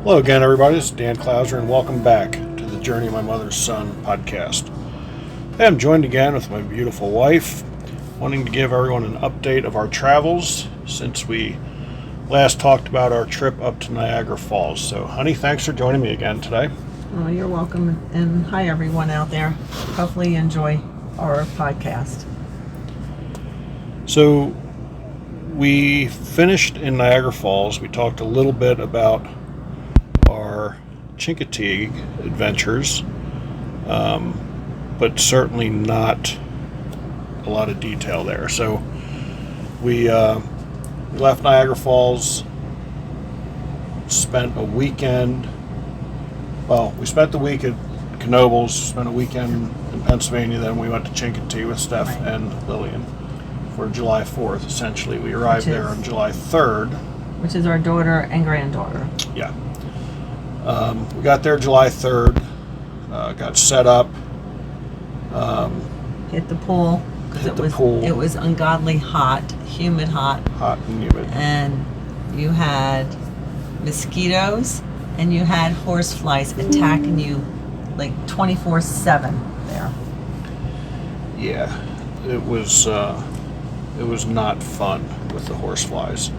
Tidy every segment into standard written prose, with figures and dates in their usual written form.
Hello again, everybody. This is Dan Clouser, and welcome back to the Journey of My Mother's Son podcast. Hey, I'm joined again with my beautiful wife, wanting to give everyone an update of our travels since we last talked about our trip up to Niagara Falls. So, honey, thanks for joining me again today. Oh, you're welcome, and hi everyone out there. Hopefully you enjoy our podcast. So, we finished in Niagara Falls. We talked a little bit about our Chincoteague adventures, but certainly not a lot of detail there. So we left Niagara Falls, spent a weekend. Well, we spent the week at Knoebels, spent a weekend in Pennsylvania, then we went to Chincoteague with Steph and Lillian for July 4th, essentially. We arrived there on July 3rd. Which is our daughter and granddaughter. Yeah. We got there July 3rd, got set up. Hit the pool. It was ungodly hot, humid hot. Hot and humid. And you had mosquitoes and you had horseflies attacking you like 24/7 there. Yeah, it was not fun with the horseflies.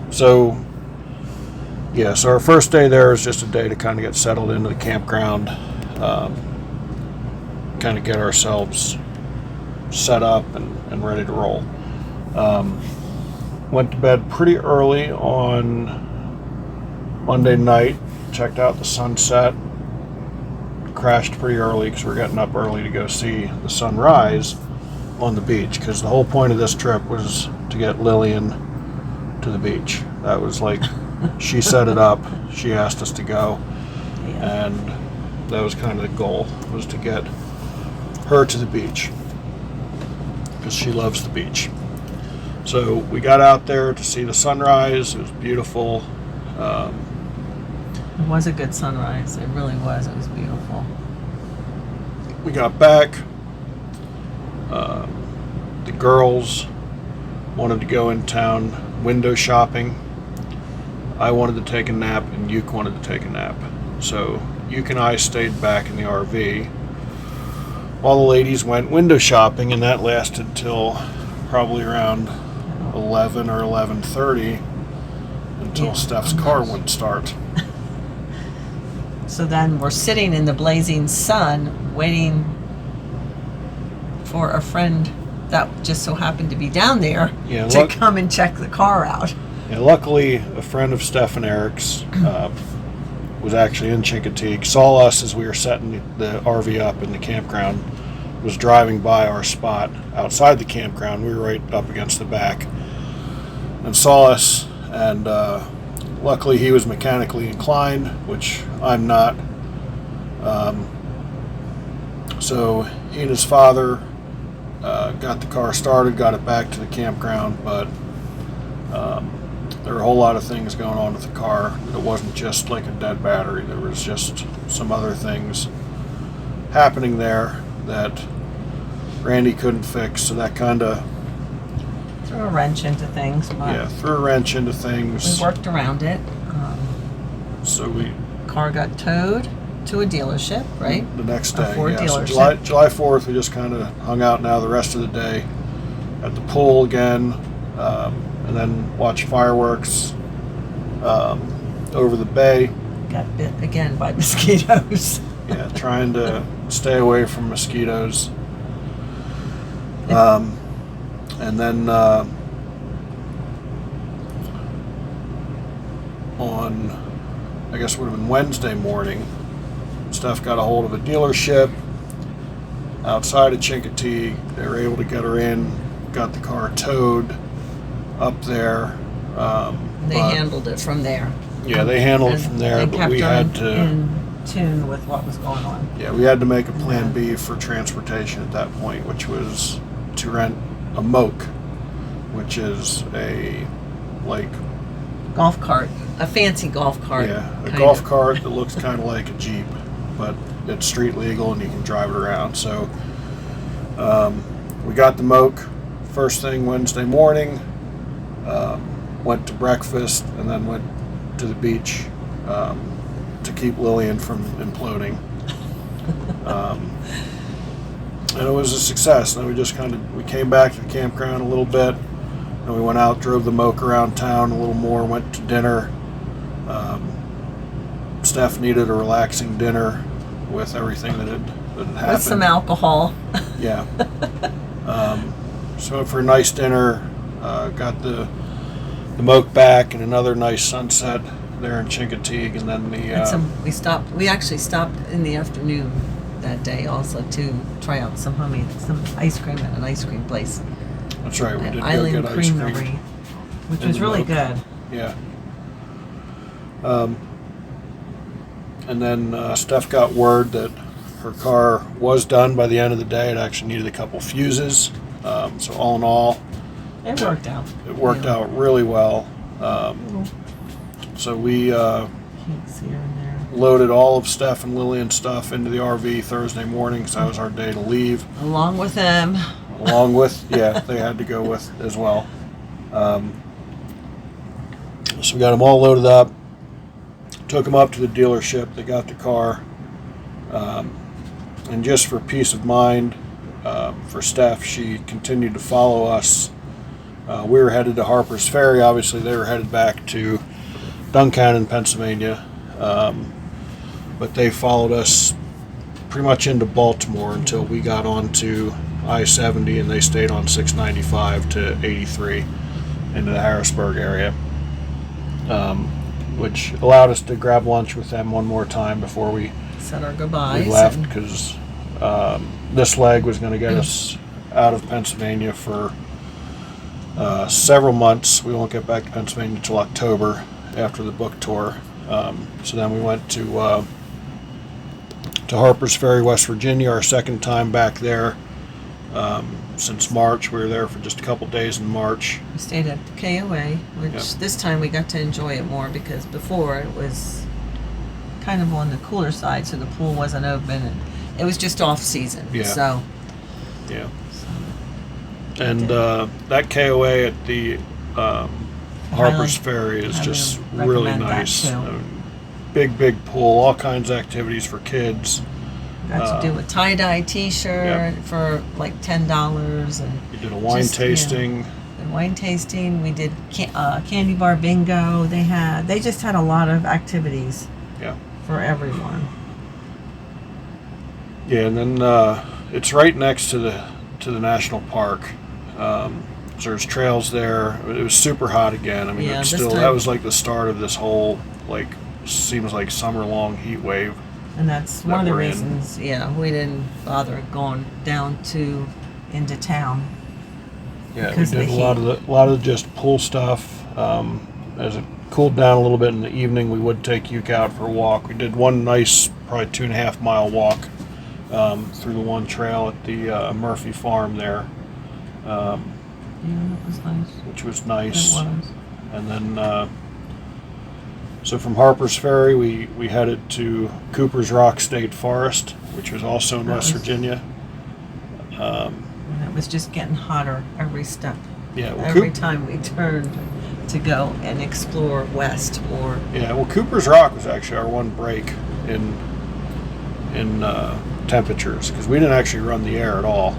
So our first day there was just a day to kind of get settled into the campground, kind of get ourselves set up and ready to roll. Went to bed pretty early on Monday night, checked out the sunset, crashed pretty early because we're getting up early to go see the sunrise on the beach, because the whole point of this trip was to get Lillian to the beach. That was like, she set it up, she asked us to go, and that was kind of the goal, was to get her to the beach, because she loves the beach. So we got out there to see the sunrise. It was beautiful. It was a good sunrise. It really was. It was beautiful. We got back. The girls wanted to go in town window shopping. I wanted to take a nap, and Yuke wanted to take a nap. So Yuke and I stayed back in the RV while the ladies went window shopping, and that lasted till probably around 11 or 11:30 until Steph's car wouldn't start. So then we're sitting in the blazing sun waiting for a friend that just so happened to be down there to come and check the car out. Yeah, luckily, a friend of Steph and Eric's was actually in Chincoteague, saw us as we were setting the RV up in the campground, was driving by our spot outside the campground. We were right up against the back, and saw us, and luckily he was mechanically inclined, which I'm not. So he and his father got the car started, got it back to the campground, but there were a whole lot of things going on with the car. It wasn't just like a dead battery. There was just some other things happening there that Randy couldn't fix, so that kind of threw a wrench into things. But threw a wrench into things. We worked around it. Car got towed to a dealership, right? The next day, Ford dealership. So July 4th, we just kind of hung out now the rest of the day at the pool again, and then watched fireworks over the bay. Got bit again by mosquitoes. Yeah, trying to stay away from mosquitoes. And then on, I guess it would have been Wednesday morning, Steph got a hold of a dealership outside of Chincoteague. They were able to get her in, got the car towed up there. They handled it from there. Yeah, they handled it from there, but we had to in tune with what was going on. Yeah, we had to make a plan B for transportation at that point, which was to rent a moke, which is a golf cart, a fancy golf cart. Yeah, a golf cart that looks kind of like a Jeep, but it's street legal and you can drive it around. So we got the moke first thing Wednesday morning, went to breakfast, and then went to the beach to keep Lillian from imploding. And it was a success. And then we came back to the campground a little bit, and we went out, drove the moke around town a little more, went to dinner. Steph needed a relaxing dinner with everything that had happened. With some alcohol. Yeah. So for a nice dinner, got the moke back and another nice sunset there in Chincoteague, and then we actually stopped in the afternoon that day also to try out some ice cream at an ice cream place. That's right, we did Island go get ice Creamery, cream, which in was the really moke. good. Yeah. And then Steph got word that her car was done by the end of the day. It actually needed a couple fuses. So all in all, It worked out. it worked out really well. So we Kinks here and there. loaded all of Steph and Lillian's stuff into the RV Thursday morning, because that was our day to leave. Along with them. Along with, they had to go with as well. So we got them all loaded up, took them up to the dealership. They got the car. And just for peace of mind, for Steph, she continued to follow us. We were headed to Harpers Ferry. Obviously, they were headed back to Duncannon, Pennsylvania. But they followed us pretty much into Baltimore until we got onto I-70, and they stayed on 695 to 83 into the Harrisburg area, which allowed us to grab lunch with them one more time before we Said our goodbyes. left, because this leg was going to get us out of Pennsylvania for several months. We won't get back to Pennsylvania until October after the book tour. So then we went to Harpers Ferry, West Virginia, our second time back there since March. We were there for just a couple days in March. We stayed at the KOA, which this time we got to enjoy it more, because before it was kind of on the cooler side, so the pool wasn't open, and it was just off season. Yeah. So. Yeah. And that KOA at the Harpers Ferry is just really nice. Big pool, all kinds of activities for kids. Got to do a tie-dye T-shirt for like $10, and we did a wine tasting. Wine tasting. We did candy bar bingo. They just had a lot of activities. Yeah. For everyone. Yeah, and then it's right next to the national park. So there's trails there. It was super hot again. I mean, Yeah, it's still that was like the start of this whole seems like summer-long heat wave. And that's one of the we're in. reasons. Yeah, we didn't bother going down into town. Yeah, we because of did the a lot of just pool stuff. As it cooled down a little bit in the evening, we would take Yuke out for a walk. We did one nice, probably 2.5 mile walk through the one trail at the Murphy farm there. Yeah, that was nice. Which was nice. It was. And then, so from Harpers Ferry, we headed to Cooper's Rock State Forest, which was also in West Virginia. And it was just getting hotter every step. Yeah, well, every time we turned to go and explore west or. Yeah, well, Cooper's Rock was actually our one break in temperatures, because we didn't actually run the air at all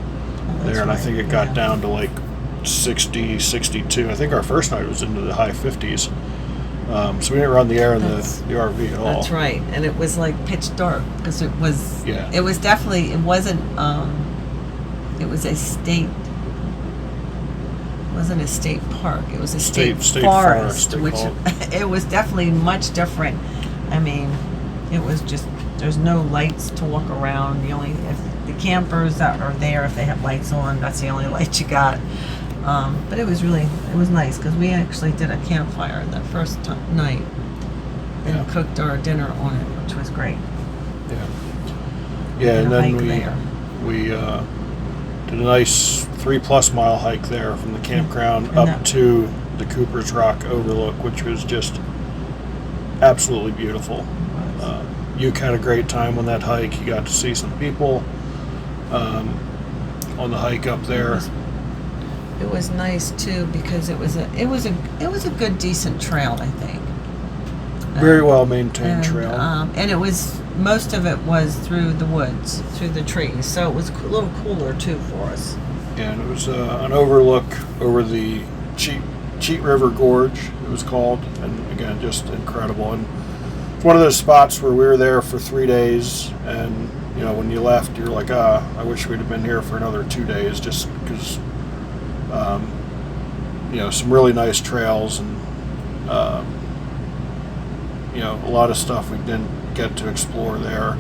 there, and I think it got down to like 60, 62. I think our first night was into the high 50s. So we didn't run the air in the RV at all. That's right, and it was like pitch dark, because it was. Yeah. It was definitely. It wasn't. It was a state. It wasn't a state park. It was a state forest, which it was definitely much different. I mean, it was just. There's no lights to walk around. If the campers that are there, if they have lights on, that's the only light you got. But it was nice, because we actually did a campfire that first night and cooked our dinner on it, which was great. Yeah, and then we did a nice 3+ mile hike there from the campground up to the Cooper's Rock overlook, which was just absolutely beautiful. Yuke had a great time on that hike. He got to see some people on the hike up there. It was nice too, because it was a good, decent trail, I think. Very well maintained and, trail. And it was, most of it was through the woods, through the trees, so it was a little cooler too for us. Yeah, and it was an overlook over the Cheat River Gorge, it was called, and again, just incredible. And it's one of those spots where we were there for 3 days, and you know, when you left, you're like, I wish we'd have been here for another 2 days, just because, you know, some really nice trails, and you know, a lot of stuff we didn't get to explore there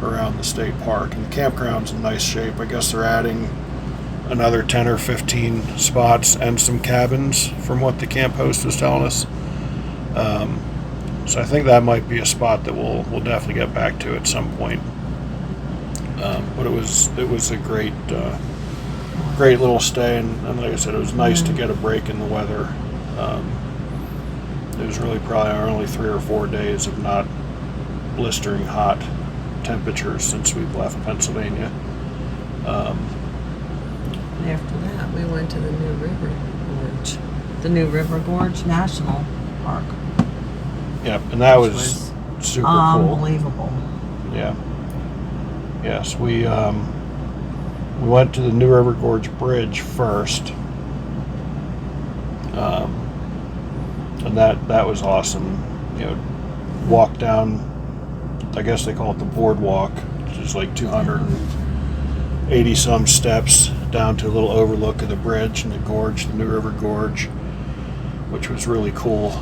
around the state park. And the campground's in nice shape. I guess they're adding another 10 or 15 spots and some cabins from what the camp host was telling us. So I think that might be a spot that we'll definitely get back to at some point. But it was a great little stay, and like I said, it was nice to get a break in the weather. It was really probably our only 3 or 4 days of not blistering hot temperatures since we've left Pennsylvania. After that, we went to the New River Gorge National Park. Yep, and that was super cool. Unbelievable. Yeah. Yes, we went to the New River Gorge Bridge first, and that was awesome. You know, walk down, I guess they call it the boardwalk, which is like 280 some steps down to a little overlook of the bridge and the gorge, the New River Gorge, which was really cool.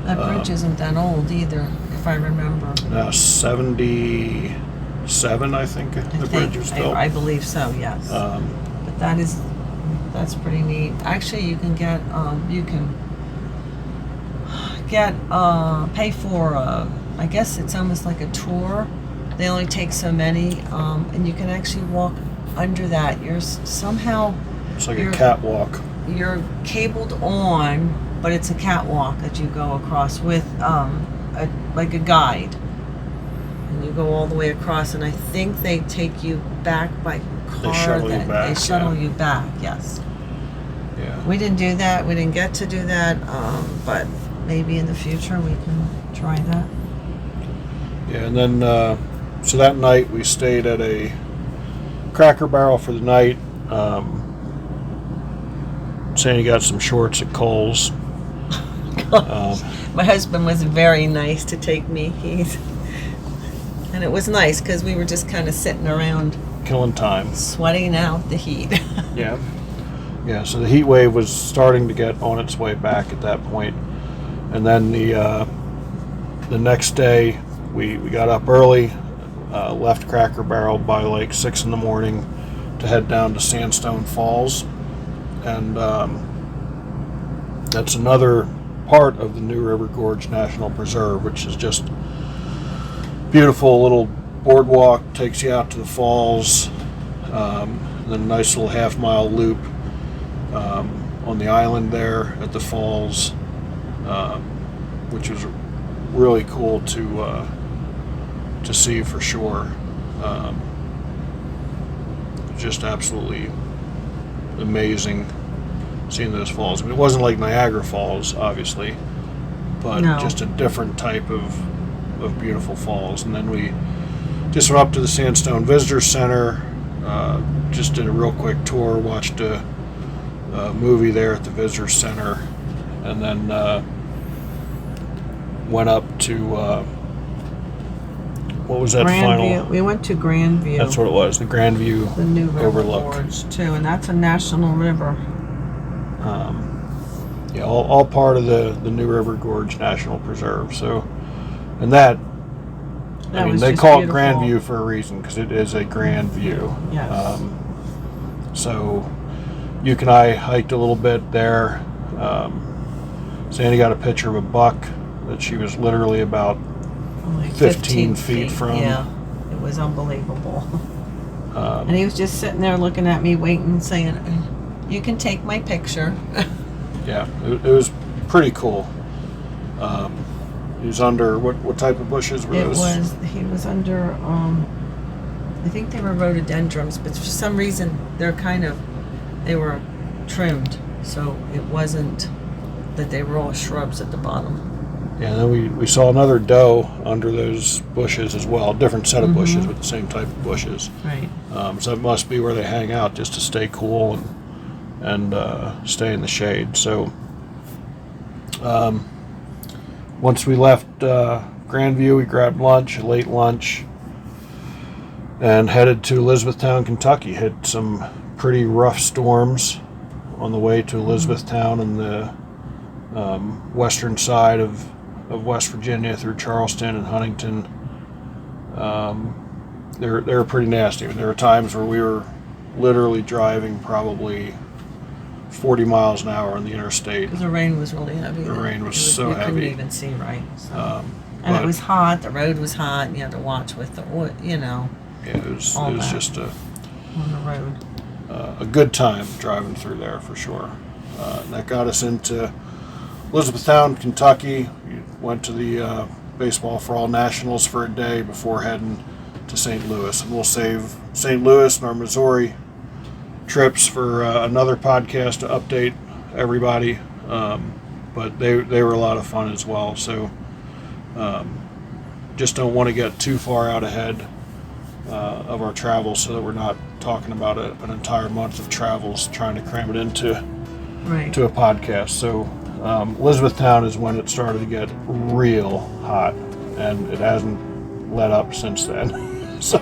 That bridge isn't that old either, if I remember. 77, I think the bridge was built. I believe so, yes. But that's pretty neat. Actually, you can pay for I guess it's almost like a tour. They only take so many, and you can actually walk under that. Somehow it's like a catwalk. You're cabled on, but it's a catwalk that you go across with like a guide, and you go all the way across. And I think they take you back by car. They shuttle you back. They shuttle you back. Yes. Yeah. We didn't do that. We didn't get to do that, but maybe in the future we can try that. Yeah, and then so that night we stayed at a Cracker Barrel for the night. Sandy got some shorts at Kohl's. My husband was very nice to take me. And it was nice because we were just kind of sitting around, killing time, sweating out the heat. Yeah. So the heat wave was starting to get on its way back at that point, and then the next day we got up early, left Cracker Barrel by like 6 in the morning to head down to Sandstone Falls, and that's another part of the New River Gorge National Preserve, which is just beautiful. Little boardwalk takes you out to the falls, and then a nice little half-mile loop on the island there at the falls, which was really cool to see for sure. Just absolutely amazing seeing those falls. I mean, it wasn't like Niagara Falls, obviously, but No. just a different type of beautiful falls. And then we just went up to the Sandstone Visitor Center, just did a real quick tour, watched a movie there at the Visitor Center, and then went up to what was that final? We went to Grandview. That's what it was, the Grandview The New River Overlook. Gorge too, and that's a national river. Yeah, all part of the New River Gorge National Preserve. So, and that I mean, was they just call beautiful. it Grandview for a reason, because it is a grand view. Yes. So, Yuke and I hiked a little bit there. Sandy got a picture of a buck that she was literally about Only 15 feet from. Yeah, it was unbelievable. Um, And he was just sitting there looking at me, waiting, saying, "You can take my picture." Yeah, it was pretty cool. He was under what type of bushes were those? He was under, I think they were rhododendrons, but for some reason they were trimmed, so it wasn't that they were all shrubs at the bottom. Yeah, then we saw another doe under those bushes as well. Different set of bushes with the same type of bushes. Right. So it must be where they hang out just to stay cool and stay in the shade. So once we left Grandview, we grabbed lunch, a late lunch, and headed to Elizabethtown, Kentucky. Hit some pretty rough storms on the way to Elizabethtown and the western side of West Virginia through Charleston and Huntington. They were pretty nasty. There were times where we were literally driving probably 40 miles an hour on the interstate. Because the rain was really heavy. The rain was so heavy. You couldn't even see right. So. And But it was hot. The road was hot. And you had to watch with the oil, Yeah, it was just on the road. A good time driving through there for sure. And that got us into Elizabethtown, Kentucky. We went to the Baseball for All Nationals for a day before heading to St. Louis. And we'll save St. Louis and our Missouri trips for another podcast to update everybody. But they were a lot of fun as well. So just don't want to get too far out ahead of our travels so that we're not talking about an entire month of travels trying to cram it into a podcast. So Elizabethtown is when it started to get real hot, and it hasn't let up since then. So,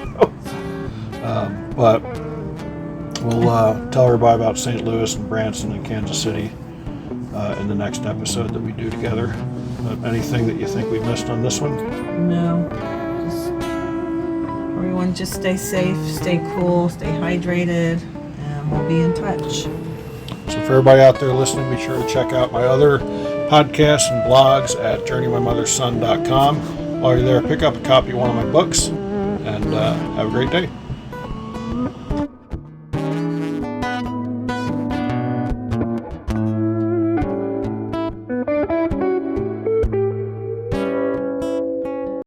but we'll tell everybody about St. Louis and Branson and Kansas City in the next episode that we do together. Anything that you think we missed on this one? No. Everyone just stay safe, stay cool, stay hydrated, and we'll be in touch. So for everybody out there listening, be sure to check out my other podcasts and blogs at journeymymotherson.com. While you're there, pick up a copy of one of my books, and have a great day.